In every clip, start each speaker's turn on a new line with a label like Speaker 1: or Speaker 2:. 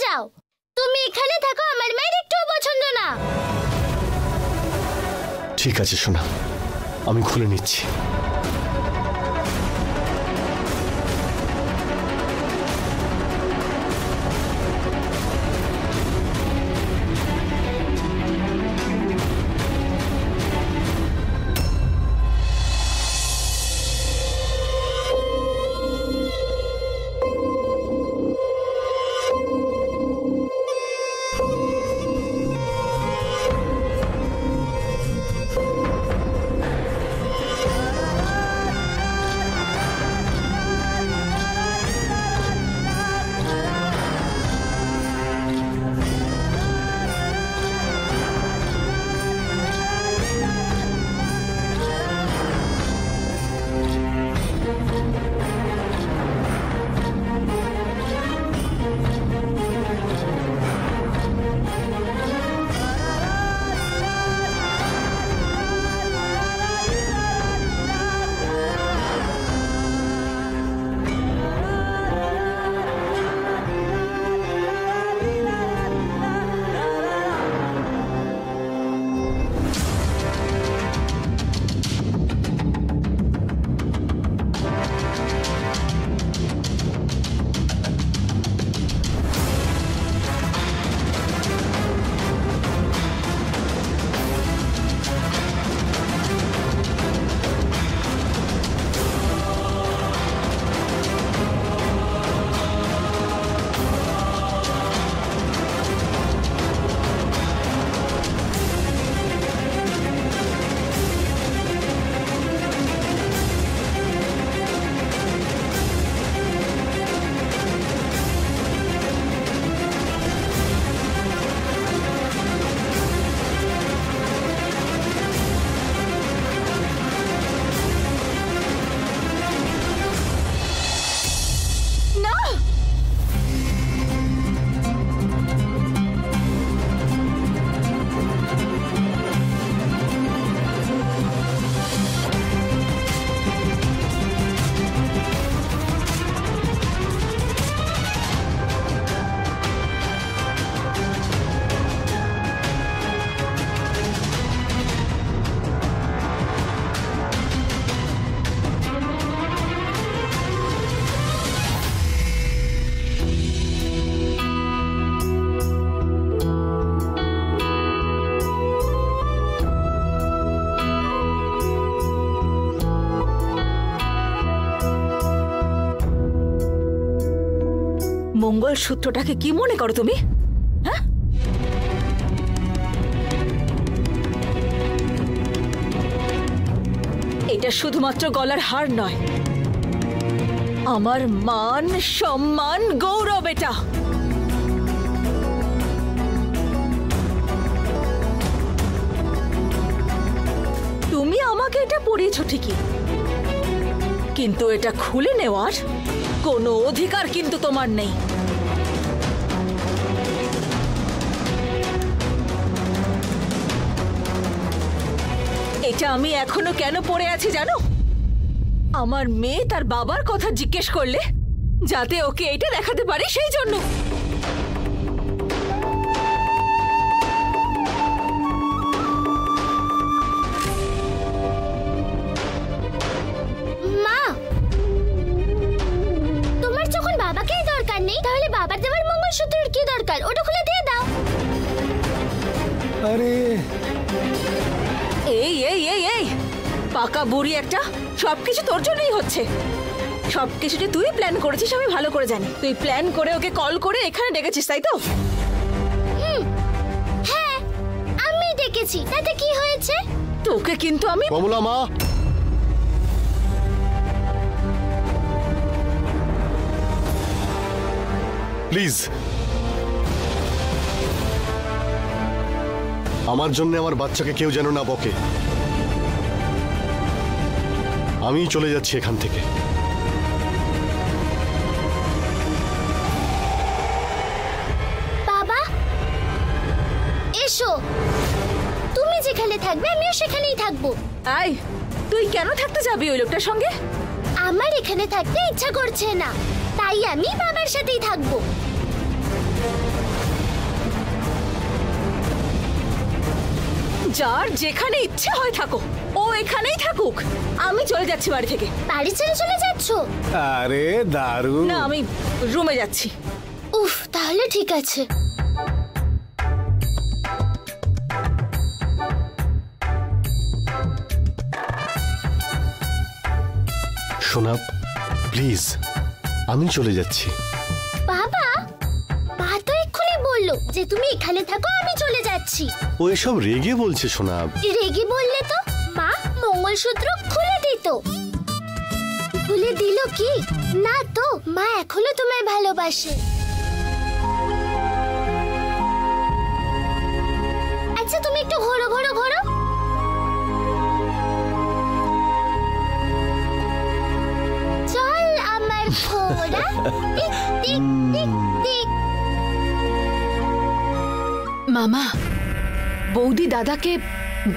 Speaker 1: যাও। তুমি এখানে থাকো, আমার মায়ের একটুও পছন্দ না।
Speaker 2: ঠিক আছে সোনা, আমি খুলে নিচ্ছি।
Speaker 3: মঙ্গলসূত্রটাকে কি মনে করো তুমি? হ্যাঁ, এটা শুধুমাত্র গলার হার নয়, আমার মান সম্মান গৌরব এটা। তুমি আমাকে এটা পরিয়েছো ঠিকই, কিন্তু এটা খুলে নেওয়ার কোনো অধিকার কিন্তু তোমার নেই। এটা আমি এখনো কেন পড়ে আছি জানো? আমার মেয়ে তার বাবার কথা জিজ্ঞেস করলে যাতে ওকে এটা দেখাতে পারে, সেই জন্য।
Speaker 1: মা, তোমার যখন বাবাকেই দরকার নেই, তাহলে বাবার দেওয়ার মঙ্গলসূত্রের কি দরকার? ওটা খুলে দিয়ে দাও।
Speaker 2: আরে
Speaker 3: এই এই এই এই পাকা বুড়ি একটা, সবকিছু তোর জন্যই হচ্ছে। সবকিছু যে তুই প্ল্যান করেছিস আমি ভালো করে জানি। তুই প্ল্যান করে ওকে কল করে এখানে ডেকেছিস, তাই তো?
Speaker 1: হ্যাঁ, আমি ডেকেছি, তাতে কি হয়েছে?
Speaker 3: তোকে কিন্তু আমি।
Speaker 2: কমলা মা, প্লিজ আমার জন্য আমার বাচ্চাকে কেউ যেন না বকে। আমি চলে যাচ্ছি এখান থেকে।
Speaker 1: বাবা এসো, তুমি যেখানে থাকবে আমিও সেখানেই থাকবো।
Speaker 3: আয়, তুই কেন থাকতে যাবি ওই লোকটার সঙ্গে?
Speaker 1: আমার এখানে থাকতে ইচ্ছা করছে না, তাই আমি বাবার সাথেই থাকবো।
Speaker 3: যার যেখানে ইচ্ছে হয় থাকো, ও এখানেই থাকুক। আমি চলে যাচ্ছি বাড়ি থেকে।
Speaker 1: বাড়ি ছেড়ে চলে যাচ্ছো?
Speaker 4: আরে দারুণ।
Speaker 3: না, আমি রুমে যাচ্ছি।
Speaker 1: উফ, তাহলে ঠিক আছে।
Speaker 2: সোনা প্লিজ, আমি চলে যাচ্ছি।
Speaker 1: বাবা, মা তো এক্ষুনি বললো যে তুমি এখানে থাকো, আমি চলে যাচ্ছি।
Speaker 2: ও এসব রেগে বলছে সোনা।
Speaker 1: রেগে বললে তো মা মঙ্গলসূত্র খুলে দিত। খুলে দিল কি? না তো, মা এখনো তোমায় ভালোবাসে। আচ্ছা, তুমি একটু ঘোরো ঘোরো ঘোরো। চল আমার ঘোড়া, টিক টিক টিক টিক।
Speaker 5: মামা, বৌদি দাদাকে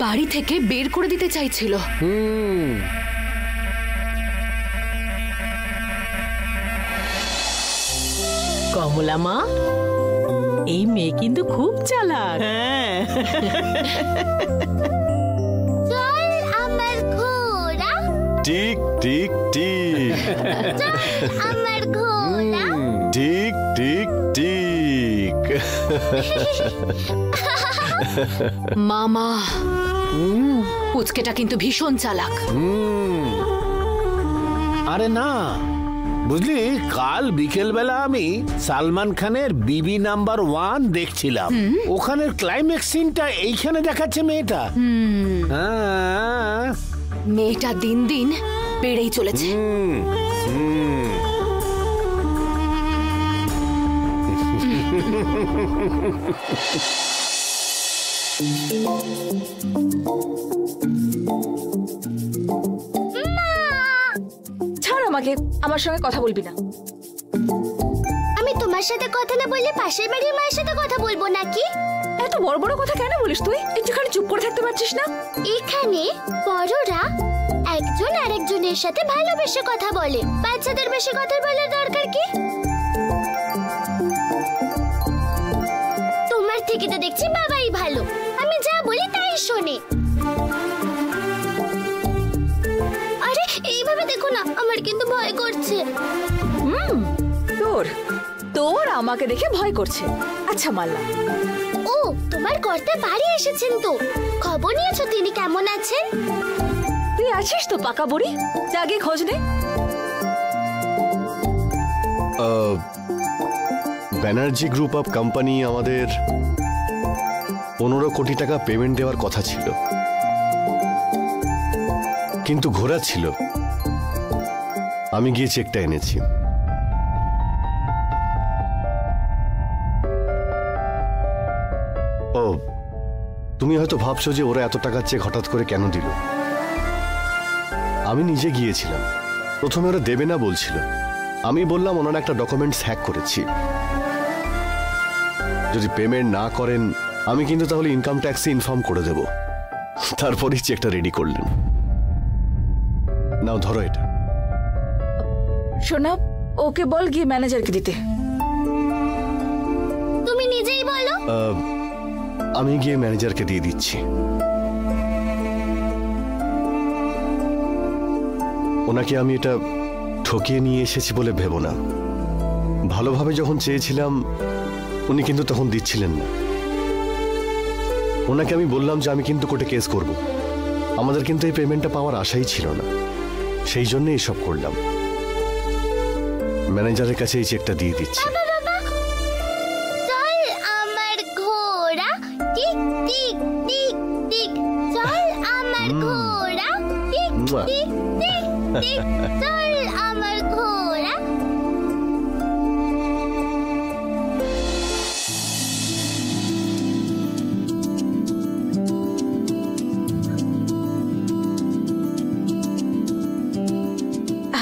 Speaker 5: বাড়ি থেকে বের করে দিতে চাইছিল।
Speaker 6: কমলা মা, এই মেয়ে কিন্তু খুব চালাক।
Speaker 1: চল আমার ঘোড়া,
Speaker 2: টিক টিক টিক।
Speaker 1: চল আমার ঘোড়া।
Speaker 2: Tick tick tick.
Speaker 5: মামা, পুচকেটা কিন্তু ভীষণ চালাক।
Speaker 4: আরে না, বুঝলি, কাল বিকেল বেলা আমি সালমান খানের বিবি নাম্বার 1 দেখছিলাম। ওখানের ক্লাইম্যাক্স সিনটা এইখানে দেখাচ্ছে মেয়েটা।
Speaker 5: মেয়েটা দিন দিন বেড়েই চলেছে।
Speaker 3: ছাড় আমাকে, আমার সঙ্গে কথা বলবি না।
Speaker 1: আমি তোমার সাথে কথা না বললে পাশের বাড়ির মায়ের সাথে কথা বলবো নাকি?
Speaker 3: এত বড় বড় কথা কেন বলিস তুই? একটুখানি চুপ করে থাকতে পারছিস না?
Speaker 1: এখানে বড়রা একজন আরেকজনের সাথে ভালোবেসে কথা বলে, বাচ্চাদের বেশি কথা বলার দরকার কি? তোমার থেকে তো দেখছি বাবাই ভালো, আমি যা বলি তাই শোনে। আরে এইভাবে দেখো না, আমার কিন্তু ভয় করছে।
Speaker 3: তোর তোর আমাকে দেখে ভয় করছে? আচ্ছা মানলাম।
Speaker 1: ও, তোমার কর্তা বাড়ি এসেছেন তো? খবর নিয়েছো তিনি কেমন আছেন?
Speaker 3: তুই আছিস তো পাকা বুড়ি, যা গিয়ে খোঁজ নে।
Speaker 2: ব্যানার্জি গ্রুপ অফ কোম্পানি আমাদের 15 কোটি টাকা পেমেন্ট দেওয়ার কথা ছিল, কিন্তু ঘোরা ছিল। আমি গিয়ে চেকটা এনেছি। ও, তুমি হয়তো ভাবছো যে ওরা এত টাকার চেক হঠাৎ করে কেন দিল। আমি নিজে গিয়েছিলাম। প্রথমে ওরা দেবে না বলছিল। আমি বললাম ওনারা একটা ডকুমেন্টস হ্যাক করেছি, যদি পেমেন্ট না করেন আমি কিন্তু তাহলে ইনকাম ট্যাক্সে ইনফর্ম করে দেব। তারপরেই চেকটা রেডি করলেন। নাও ধরো এটা।
Speaker 3: শোনা, ওকে বল গিয়ে ম্যানেজারকে দিতে।
Speaker 1: তুমি নিজেই বলো।
Speaker 2: আমি গিয়ে ম্যানেজারকে দিয়ে দিচ্ছি। ওনাকে আমি এটা ঠকিয়ে নিয়ে এসেছি বলে ভেবো না। ভালোভাবে যখন চেয়েছিলাম উনি কিন্তু তখন দিচ্ছিলেন না। ওনাকে আমি বললাম যে আমি কিন্তু কোর্টে কেস করব, আমাদের কিন্তু এই পেমেন্টটা পাওয়ার আশাই ছিল না, সেই জন্য এসব করলাম। ম্যানেজারের কাছে এই চেকটা দিয়ে দিচ্ছি।
Speaker 1: চল আমার ঘোড়া, টিক টিক টিক টিক। চল আমার ঘোড়া, টিক টিক টিক টিক। চল আমার ঘোড়া।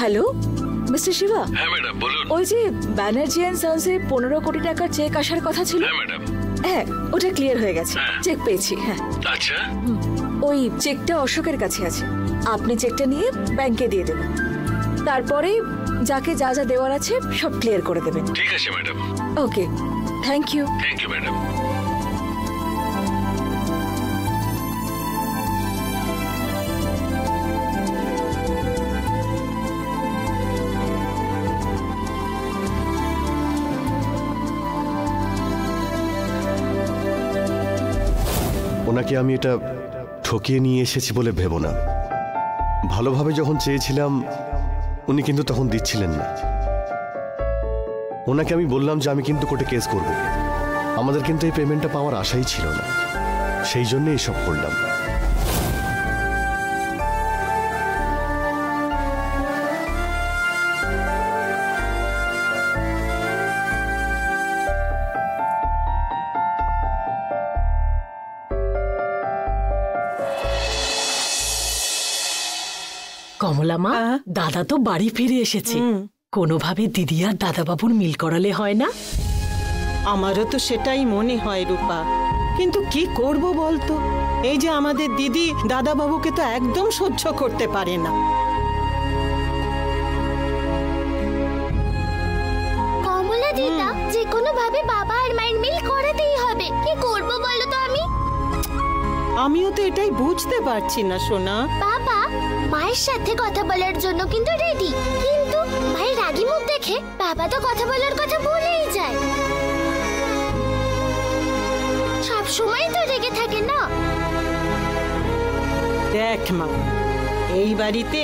Speaker 3: Hello mister Shiva.
Speaker 7: হ্যাঁ ম্যাডাম বলুন।
Speaker 3: ওই যে ব্যানার্জি এন্ড সন্সে 15 কোটি টাকার চেক আসার কথা ছিল।
Speaker 7: হ্যাঁ ম্যাডাম।
Speaker 3: হ্যাঁ, ওটা ক্লিয়ার হয়ে গেছে, চেক পেয়েছি। হ্যাঁ,
Speaker 7: আচ্ছা,
Speaker 3: ওই চেকটা অশোকের কাছে আছে। আপনি চেকটা নিয়ে ব্যাংকে দিয়ে দেবেন, তারপরে যাকে যা যা দেওয়ার আছে সব ক্লিয়ার করে দেবেন।
Speaker 7: ঠিক আছে madam.
Speaker 3: Okay, thank you.
Speaker 7: Thank you madam.
Speaker 2: ওনাকে আমি এটা ঠকিয়ে নিয়ে এসেছি বলে ভেবো না। ভালোভাবে যখন চেয়েছিলাম উনি কিন্তু তখন দিচ্ছিলেন না। ওনাকে আমি বললাম যে আমি কিন্তু কোর্টে কেস করব, আমাদের কিন্তু এই পেমেন্টটা পাওয়ার আশাই ছিল না, সেই জন্য এসব করলাম।
Speaker 6: কমলা মা, দাদা তো বাড়ি ফিরে এসেছে। কোনোভাবে দিদি আর দাদাবাবুর মিল করালে হয় না?
Speaker 7: আমারও তো সেটাই মনে হয় রূপা, কিন্তু কি করব বলতো, এই যে আমাদের দিদি দাদাবাবুকে তো একদম সহ্য করতে পারে না।
Speaker 1: কমলা দিদা, যে কোনো ভাবে বাবা আর মায়ের মিল করাতেই হবে। কি করব বলো তো আমি?
Speaker 7: আমিও তো এটাই বুঝতে পারছি না সোনা।
Speaker 1: বাবা মায়ের সাথে কথা বলার জন্য কিন্তু রেডি, কিন্তু মায়ের রাগী মুখ দেখে বাবা তো কথা বলার কথা ভুলেই যায়। সব সময় তো রেগে থাকে না।
Speaker 7: দেখ মা, এই বাড়িতে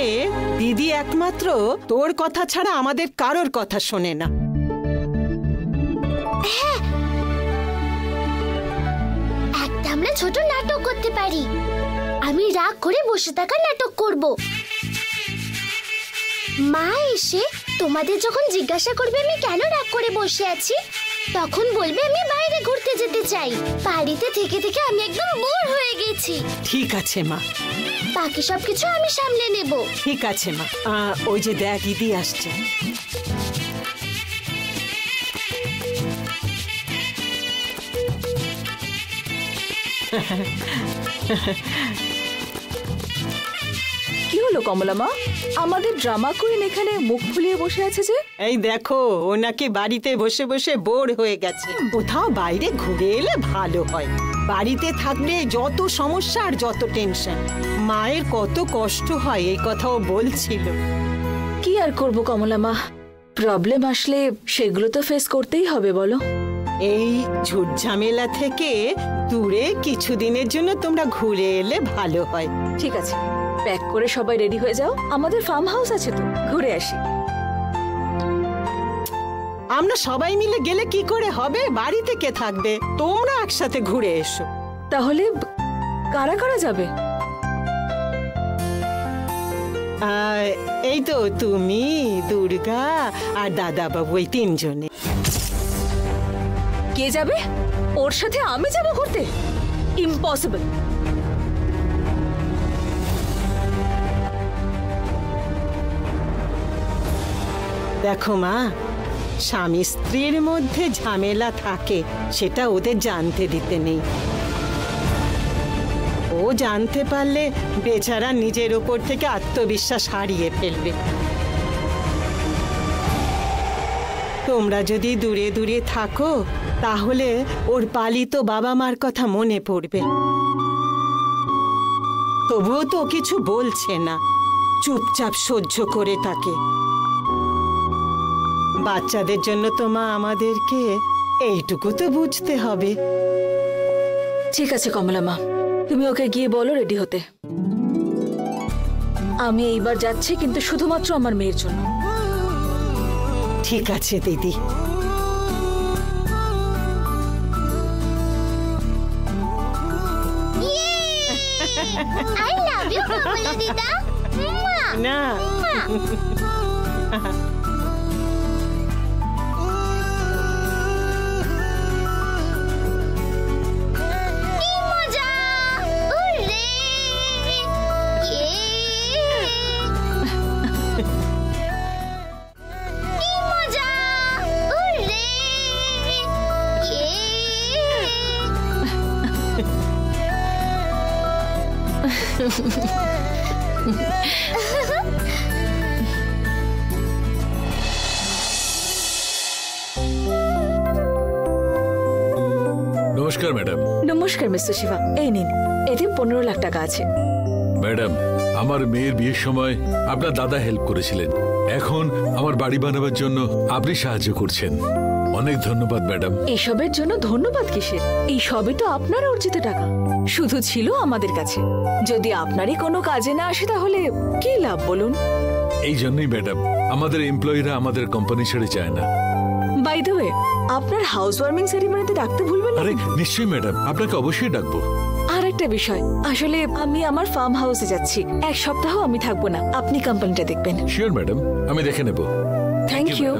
Speaker 7: দিদি একমাত্র তোর কথা ছাড়া আমাদের কারোর কথা শোনে না।
Speaker 1: একটা আমরা ছোট নাটক করতে পারি। আমি রাগ করে বসে থাকা নাটক করব। মা এসে তোমাদের যখন জিজ্ঞাসা করবে আমি কেন রাগ করে বসে আছি, তখন বলবে আমি বাইরে ঘুরতে যেতে চাই। বাড়িতে থেকে থেকে আমি একদম বোর হয়ে গেছি।
Speaker 7: ঠিক আছে মা,
Speaker 1: বাকি সবকিছু আমি সামলে নেব।
Speaker 7: ঠিক আছে মা। ওই যে দেখ দিদি আসছে।
Speaker 3: কি হলো কমলা মা, আমাদের ড্রামা কুইন এখানে মুখ ফুলিয়ে বসে আছে যে?
Speaker 7: এই দেখো, ও নাকি বাড়িতে বসে বসে বোর হয়ে গেছে। কোথাও বাইরে ঘুরে এলে ভালো হয়। বাড়িতে থাকলে যত সমস্যা আর যত টেনশন। মায়ের কত কষ্ট হয় এই কথাও বলছিল।
Speaker 3: কি আর করব কমলা মা, প্রবলেম আসলে সেগুলো তো ফেস করতেই হবে বলো।
Speaker 7: এই ঝুট ঝামেলা থেকে দূরে কিছুদিনের জন্য তোমরা ঘুরে এলে ভালো হয়।
Speaker 3: ঠিক আছে, প্যাক করে সবাই রেডি হয়ে যাও, আমাদের ফার্ম হাউস আছে তো, ঘুরে আসি।
Speaker 7: আমরা সবাই মিলে গেলে কি করে হবে? বাড়িতে কে থাকবে? তোমরা একসাথে ঘুরে এসো।
Speaker 3: তাহলে কারা কারা যাবে?
Speaker 7: এই তো তুমি, দুর্গা আর দাদাবাবু, এই তিনজনে।
Speaker 3: কে যাবে? ওর সাথে আমি যাব ঘুরতে? ইম্পসিবল।
Speaker 7: দেখো মা, স্বামী স্ত্রীর মধ্যে ঝামেলা থাকে, সেটা ওদের জানতে দিতে নেই। ও জানতে পারলে বেচারা নিজের ওপর থেকে আত্মবিশ্বাস হারিয়ে ফেলবে। তোমরা যদি দূরে দূরে থাকো তাহলে ওর পালিত বাবা মার কথা মনে পড়বে। তবুও তো কিছু বলছে না, চুপচাপ সহ্য করে থাকে। বাচ্চাদের জন্য তো মা আমাদেরকে এইটুকু তো বুঝতে হবে।
Speaker 3: ঠিক আছে কমলা মা, তুমি ওকে গিয়ে বলো রেডি হতে। আমি এইবার যাচ্ছি, কিন্তু শুধুমাত্র আমার মেয়ের জন্য।
Speaker 7: ঠিক আছে দিদি।
Speaker 1: I love you, কমলা দিদা।
Speaker 7: না
Speaker 1: কি মজা! উরে! কি মজা! উরে!
Speaker 8: নমস্কার ম্যাডাম।
Speaker 3: নমস্কার মিস্টার শিবা, এই নিন, এতে 15 লাখ টাকা আছে।
Speaker 8: ম্যাডাম, আমার মেয়ের বিয়ের সময় আপনার দাদা হেল্প করেছিলেন, এখন আমার বাড়ি বানাবার জন্য আপনি সাহায্য করছেন। অনেক ধন্যবাদ ম্যাডাম।
Speaker 3: এসবের জন্য ধন্যবাদ কিসের? এই সবই তো আপনার অর্জিত টাকা, শুধু ছিল আমাদের কাছে। যদি আপনারই কোনো কাজে না আসে তাহলে কি লাভ বলুন?
Speaker 8: এই জন্যই ম্যাডাম আমাদের এমপ্লয়িরা আমাদের কোম্পানি ছেড়ে যায় না।
Speaker 3: বাই দ্য ওয়ে, আপনার হাউস ওয়ার্মিং সেরিমনিতে ডাকতে ভুলবেন না।
Speaker 8: আরে নিশ্চয়ই ম্যাডাম, আপনাকে অবশ্যই ডাকবো।
Speaker 3: আর একটা বিষয়, আসলে আমি আমার ফার্ম হাউসে যাচ্ছি, 1 সপ্তাহ আমি থাকবো না, আপনি কোম্পানিটা দেখবেন।
Speaker 8: শিওর ম্যাডাম, আমি দেখে নেব।
Speaker 3: Thank you.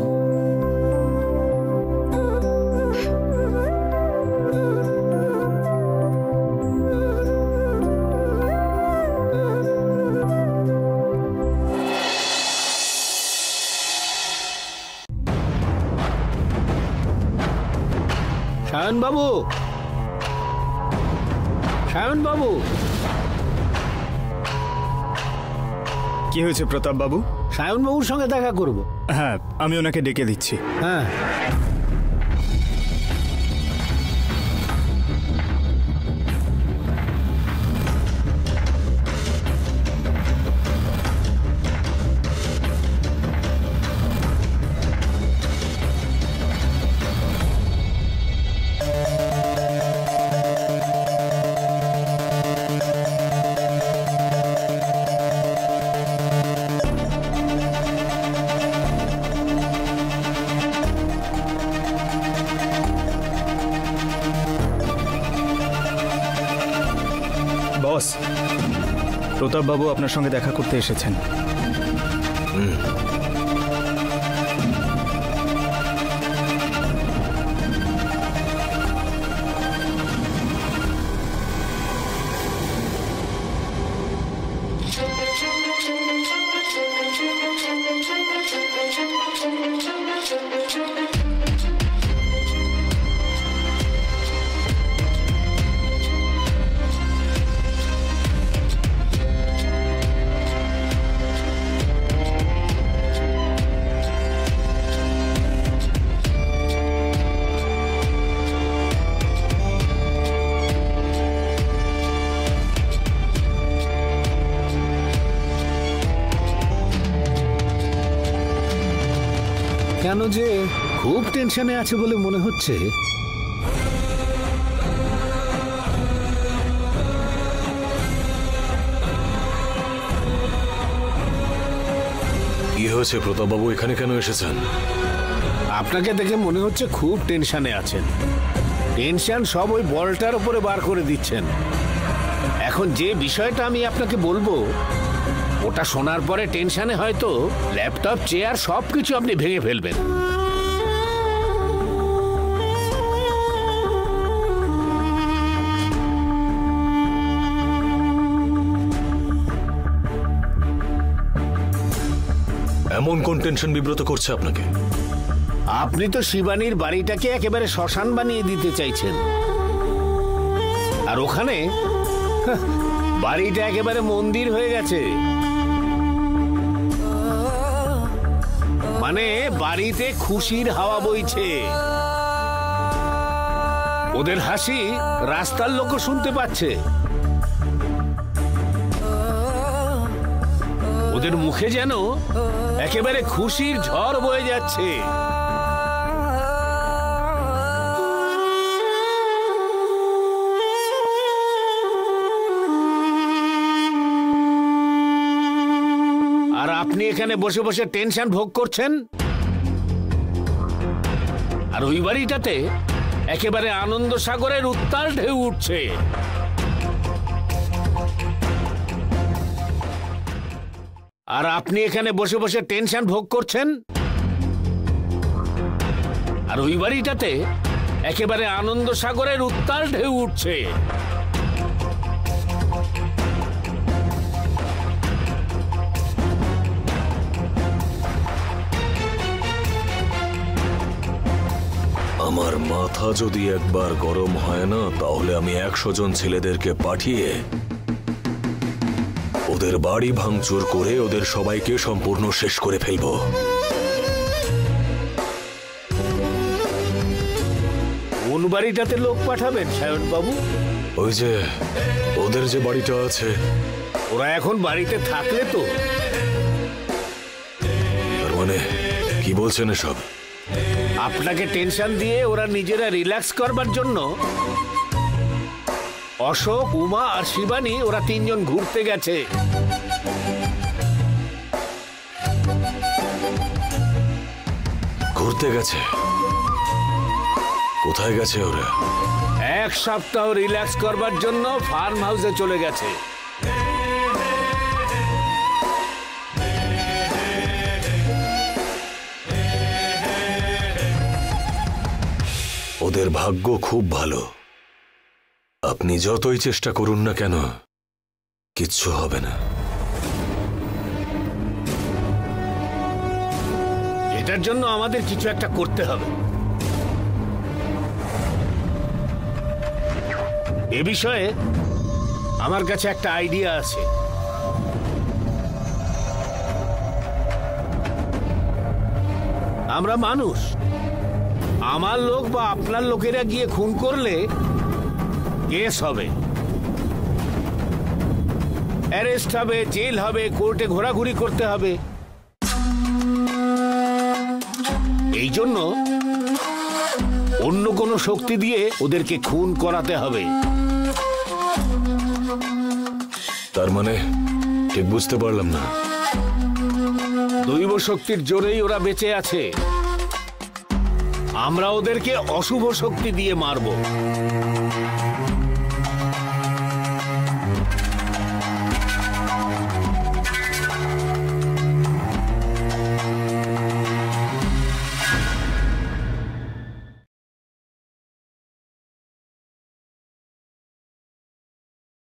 Speaker 4: সায়ন বাবু, সায়ন বাবু।
Speaker 9: কি হয়েছে প্রতাপ বাবু?
Speaker 4: সায়ন বাবুর সঙ্গে দেখা করব।
Speaker 9: হ্যাঁ, আমি ওনাকে ডেকে দিচ্ছি।
Speaker 4: হ্যাঁ।
Speaker 9: বস, প্রতাপ বাবু আপনার সঙ্গে দেখা করতে এসেছেন।
Speaker 4: কেন যে খুব টেনশনে আছে বলে মনে হচ্ছে।
Speaker 2: কি হয়েছে প্রতাপ বাবু, এখানে কেন এসেছেন?
Speaker 4: আপনাকে দেখে মনে হচ্ছে খুব টেনশনে আছেন। টেনশন সব ওই বলটার উপরে বার করে দিচ্ছেন। এখন যে বিষয়টা আমি আপনাকে বলবো, ওটা শোনার পরে টেনশনে হয়তো ল্যাপটপ, চেয়ার সবকিছু আপনি ভেঙে ফেলবেন।
Speaker 2: এমন কোন টেনশন বিব্রত করছে আপনাকে?
Speaker 4: আপনি তো শিবানীর বাড়িটাকে একেবারে শ্মশান বানিয়ে দিতে চাইছেন, আর ওখানে বাড়িটা একেবারে মন্দির হয়ে গেছে। মানে বাড়িতে খুশির হাওয়া বইছে। ওদের হাসি রাস্তার লোকও শুনতে পাচ্ছে। ওদের মুখে যেন একেবারে খুশির ঝড় বয়ে যাচ্ছে। আর আপনি এখানে বসে বসে টেনশন ভোগ করছেন, আর ওই বাড়িটাতে একেবারে আনন্দ সাগরের উত্তাল ঢেউ উঠছে। আর আপনি এখানে বসে বসে টেনশন ভোগ করছেন, আর ওই বাড়িটাতে একেবারে আনন্দ সাগরের উত্তাল ঢেউ উঠছে।
Speaker 2: আমার মাথা যদি একবার গরম হয় না, তাহলে আমি 100 জন ছেলেদেরকে পাঠিয়ে ওদের বাড়ি ভাঙচুর করে ওদের সবাইকে সম্পূর্ণ শেষ করে ফেলবো।
Speaker 4: কোন বাড়িটাতে লোক পাঠাবেন সায়ন বাবু?
Speaker 2: ওই যে ওদের যে বাড়িটা আছে।
Speaker 4: ওরা এখন বাড়িতে থাকলে তো?
Speaker 2: তার মানে কি বলছেন এসব?
Speaker 4: আপনাকে টেনশন দিয়ে ওরা নিজেরা রিল্যাক্স করবার জন্য অশোক, উমা আর শিবানী ওরা তিনজন ঘুরতে গেছে।
Speaker 10: ঘুরতে গেছে? কোথায় গেছে ওরা?
Speaker 4: 1 সপ্তাহ রিল্যাক্স করবার জন্য ফার্ম হাউসে চলে গেছে।
Speaker 10: ওদের ভাগ্য খুব ভালো। আপনি যতই চেষ্টা করুন না কেন, কিচ্ছু হবে না।
Speaker 4: এটার জন্য আমাদের কিছু একটা করতে হবে। এ বিষয়ে আমার কাছে একটা আইডিয়া আছে। আমরা মানুষ, আমার লোক বা আপনার লোকেরা গিয়ে খুন করলে কেস হবে, অ্যারেস্ট হবে, জেল হবে, কোর্টে ঘোরাঘুরি করতে হবে। এই জন্য অন্য কোনো শক্তি দিয়ে ওদেরকে খুন করাতে হবে।
Speaker 10: তার মানে ঠিক বুঝতে পারলাম না।
Speaker 4: দৈব শক্তির জোরেই ওরা বেঁচে আছে। আমরা ওদেরকে অশুভ শক্তি দিয়ে মারব।